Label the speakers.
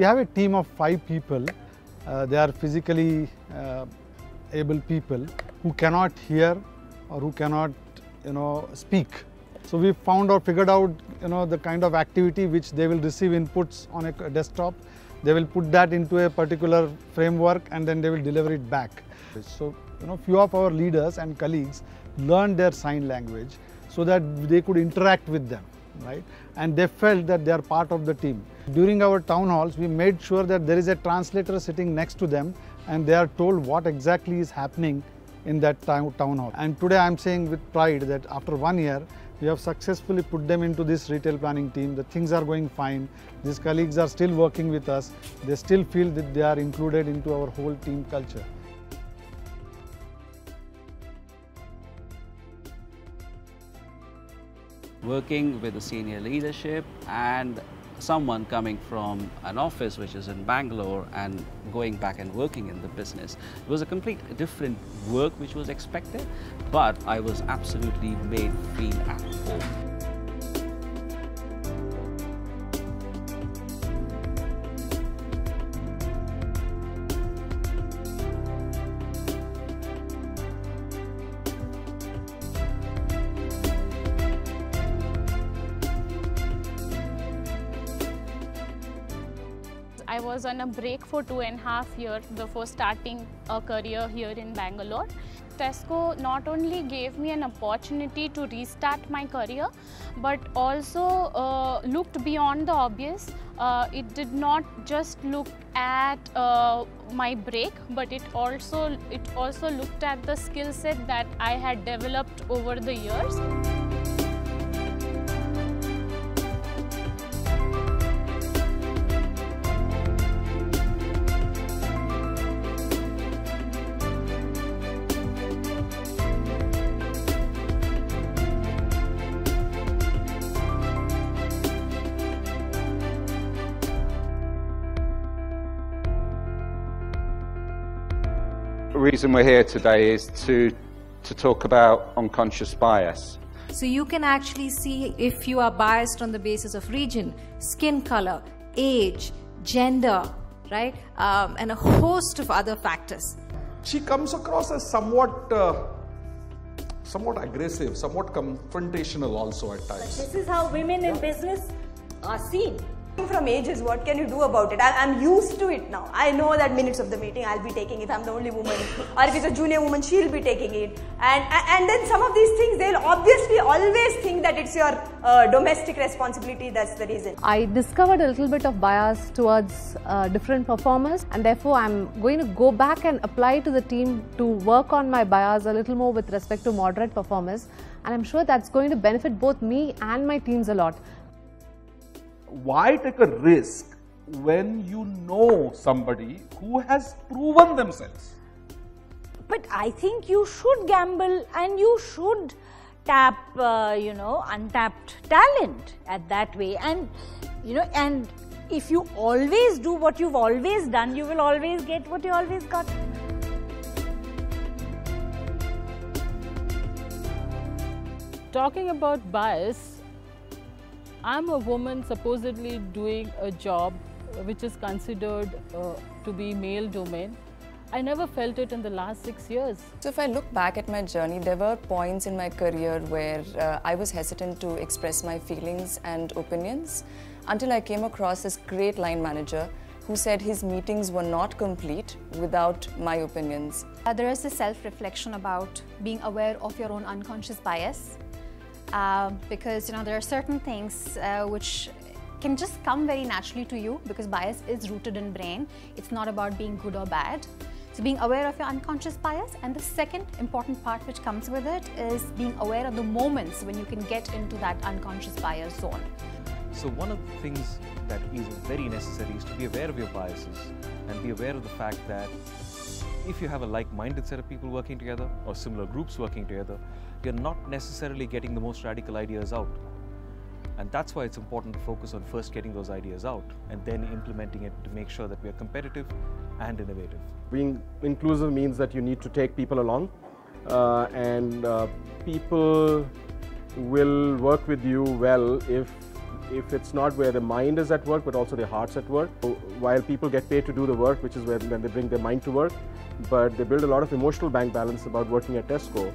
Speaker 1: We have a team of 5 people. They are physically able people who cannot hear or who cannot, speak. So we found or figured out, the kind of activity which they will receive inputs on a desktop. They will put that into a particular framework and then they will deliver it back. So, few of our leaders and colleagues learned their sign language so that they could interact with them, right? And they felt that they are part of the team. During our town halls, we made sure that there is a translator sitting next to them and they are told what exactly is happening in that town hall. And today I'm saying with pride that after 1 year, we have successfully put them into this retail planning team. The things are going fine. These colleagues are still working with us. They still feel that they are included into our whole team culture.
Speaker 2: Working with the senior leadership and someone coming from an office which is in Bangalore and going back and working in the business. It was a complete different work which was expected, but I was absolutely made feel at home.
Speaker 3: I was on a break for 2.5 years before starting a career here in Bangalore. Tesco not only gave me an opportunity to restart my career, but also looked beyond the obvious. It did not just look at my break, but it also looked at the skill set that I had developed over the years.
Speaker 4: The reason we're here today is to talk about unconscious bias.
Speaker 5: So you can actually see if you are biased on the basis of region, skin color, age, gender, right? And a host of other factors.
Speaker 6: She comes across as somewhat aggressive, somewhat confrontational also at times.
Speaker 7: This is how women in business are seen. From ages, what can you do about it? I'm used to it now. I know that minutes of the meeting I'll be taking if I'm the only woman, or if it's a junior woman, she'll be taking it. And then some of these things, they'll obviously always think that it's your domestic responsibility, that's the reason.
Speaker 8: I discovered a little bit of bias towards different performers, and therefore I'm going to go back and apply to the team to work on my bias a little more with respect to moderate performers, and I'm sure that's going to benefit both me and my teams a lot.
Speaker 6: Why take a risk when you know somebody who has proven themselves?
Speaker 7: But I think you should gamble and you should tap, untapped talent at that way. And, and if you always do what you've always done, you will always get what you always got.
Speaker 9: Talking about bias, I'm a woman supposedly doing a job which is considered to be male domain. I never felt it in the last 6 years.
Speaker 10: So if I look back at my journey, there were points in my career where I was hesitant to express my feelings and opinions until I came across this great line manager who said his meetings were not complete without my opinions.
Speaker 11: There is this self-reflection about being aware of your own unconscious bias. Because there are certain things which can just come very naturally to you because bias is rooted in brain. It's not about being good or bad. So being aware of your unconscious bias, and the second important part which comes with it is being aware of the moments when you can get into that unconscious bias zone.
Speaker 12: So one of the things that is very necessary is to be aware of your biases and be aware of the fact that if you have a like-minded set of people working together or similar groups working together, you're not necessarily getting the most radical ideas out. And that's why it's important to focus on first getting those ideas out and then implementing it to make sure that we are competitive and innovative.
Speaker 13: Being inclusive means that you need to take people along and people will work with you well if if it's not where the mind is at work, but also their heart's at work. So while people get paid to do the work, which is when they bring their mind to work, but they build a lot of emotional bank balance about working at Tesco.